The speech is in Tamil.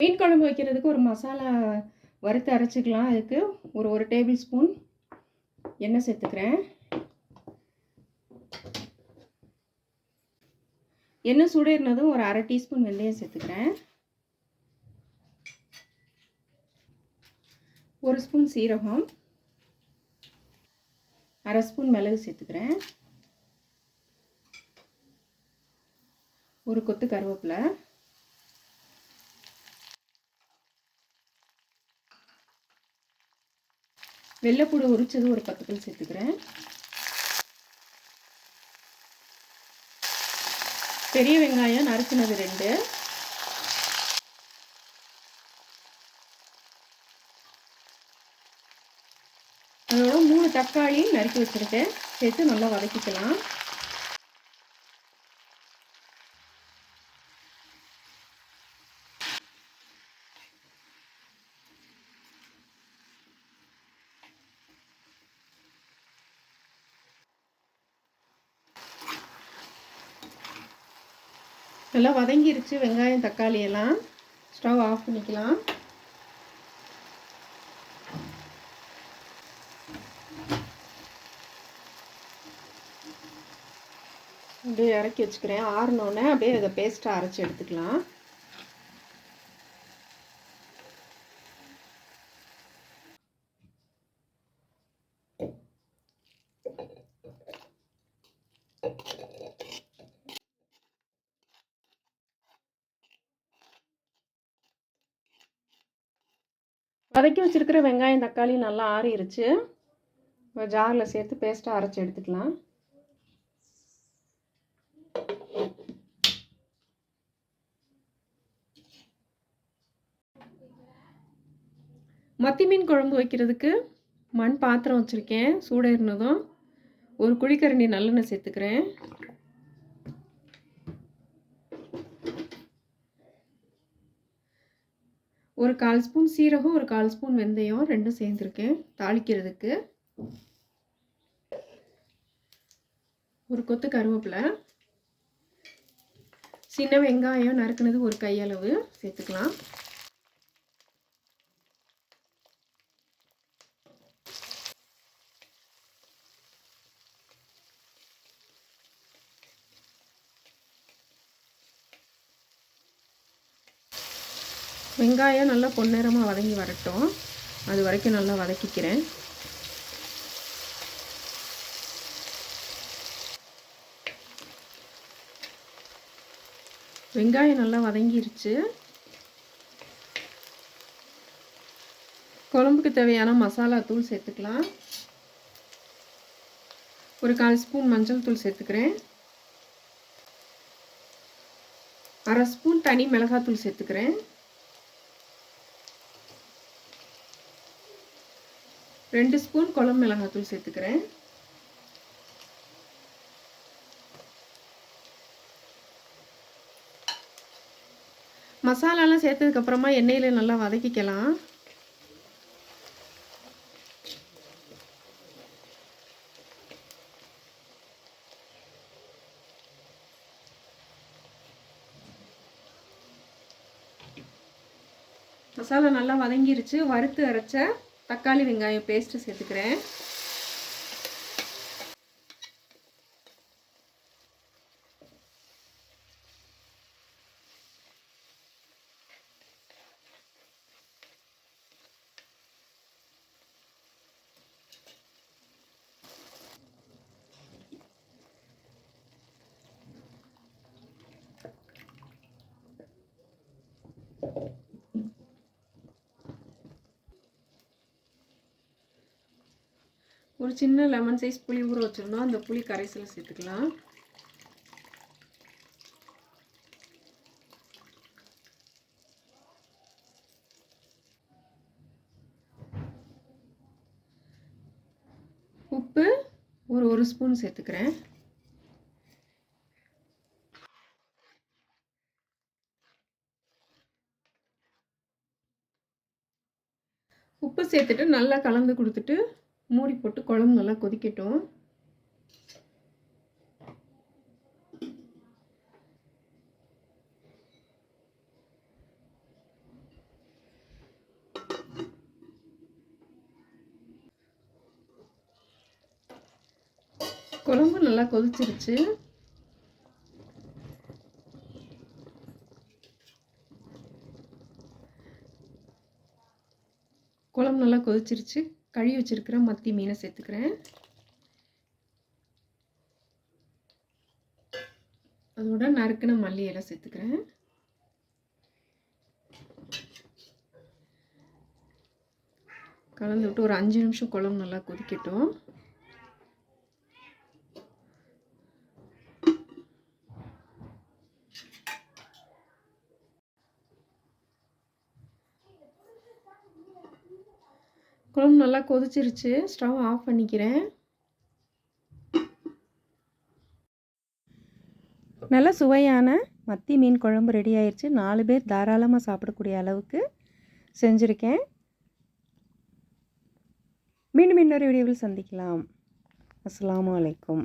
மீன் குழம்பு வைக்கிறதுக்கு ஒரு மசாலா வறுத்து அரைச்சிக்கலாம். அதுக்கு ஒரு டேபிள் ஸ்பூன் எண்ணெய் சேர்த்துக்கிறேன். எண்ணெய் சூடேறினதும் ஒரு அரை டீஸ்பூன் வெந்தயம் சேர்த்துக்கிறேன். ஒரு ஸ்பூன் சீரகம், அரை ஸ்பூன் மிளகு சேர்த்துக்கிறேன். ஒரு கொத்து கருவேப்பிலை, வெள்ளைப்பூடு உரிச்சது ஒரு 10 பல் சேர்த்துக்கிறேன். பெரிய வெங்காயம் நறுக்குனது 2, அதோட 3 தக்காளி நறுக்கி வச்சுருக்கேன் சேர்த்து நல்லா வதக்கிக்கலாம். நல்லா வதங்கிருச்சு வெங்காயம் தக்காளி எல்லாம். ஸ்டவ் ஆஃப் பண்ணிக்கலாம். அப்படியே இறக்கி வச்சுக்கிறேன். ஆறினோடனே அப்படியே அதை பேஸ்ட்டாக அரைச்சி எடுத்துக்கலாம். வதக்கி வச்சுருக்கிற வெங்காயம் தக்காளி நல்லா ஆறிடுச்சு. இப்போ ஜாரில் சேர்த்து பேஸ்ட்டாக அரைச்சி எடுத்துக்கலாம். மத்தி மீன் குழம்பு வைக்கிறதுக்கு மண் பாத்திரம் வச்சுருக்கேன். சூடேறினதும் ஒரு குழிக்கரண்டி நல்லெண்ணெய் சேர்த்துக்கிறேன். ஒரு 1/4 ஸ்பூன் சீரகம், ஒரு 1/4 ஸ்பூன் வெந்தயம், ரெண்டும் சேர்ந்துருக்கேன் தாளிக்கிறதுக்கு. ஒரு கொத்து கருவேப்பிலை, சின்ன வெங்காயம் நறுக்குனது ஒரு கையளவு சேர்த்துக்கலாம். வெங்காயம் நல்லா பொன்னிறமாக வதங்கி வரட்டும். அது வரைக்கும் நல்லா வதக்கிக்கிறேன். வெங்காயம் நல்லா வதங்கிருச்சு. குழம்புக்கு தேவையான மசாலா தூள் சேர்த்துக்கலாம். ஒரு 1/4 ஸ்பூன் மஞ்சள் தூள் சேர்த்துக்கிறேன். அரை ஸ்பூன் தனி மிளகாத்தூள் சேர்த்துக்கிறேன். 2 ஸ்பூன் குழம்பு மிளகாத்தூள் சேர்த்துக்கிறேன். மசாலாலாம் சேர்த்ததுக்கப்புறமா எண்ணெயில் நல்லா வதக்கிக்கலாம். மசாலா நல்லா வதங்கிருச்சு. வறுத்து அரைச்ச தக்காளி வெங்காயம் பேஸ்ட்டு சேர்த்துக்கிறேன். ஒரு சின்ன லெமன் சைஸ் புளி ஊற வச்சுருந்தோம். அந்த புளி கரைசலை சேர்த்துக்கலாம். உப்பு ஒரு ஸ்பூன் சேர்த்துக்கிறேன். உப்பு சேர்த்துட்டு நல்லா கலந்து கொடுத்துட்டு மூடி போட்டு குழம்பு நல்லா கொதிக்கட்டும். குழம்பு நல்லா கொதிச்சிருச்சு. குழம்பு நல்லா கொதிச்சிருச்சு. கழுவி வச்சிருக்கிற மத்தி மீனை சேர்த்துக்கிறேன். அதோட நறுக்கின மல்லி இலை சேர்த்துக்கிறேன். கலந்து விட்டு ஒரு 5 நிமிஷம் குழம்பு நல்லா கொதிக்கட்டும். குழம்பு நல்லா கொதிச்சிருச்சு. ஸ்டவ் ஆஃப் பண்ணிக்கிறேன். நல்ல சுவையான மத்தி மீன் குழம்பு ரெடி ஆயிடுச்சு. 4 பேர் தாராளமாக சாப்பிடக்கூடிய அளவுக்கு செஞ்சுருக்கேன். மீண்டும் இன்னொரு வீடியோவில் சந்திக்கலாம். அஸ்ஸலாமு அலைக்கும்.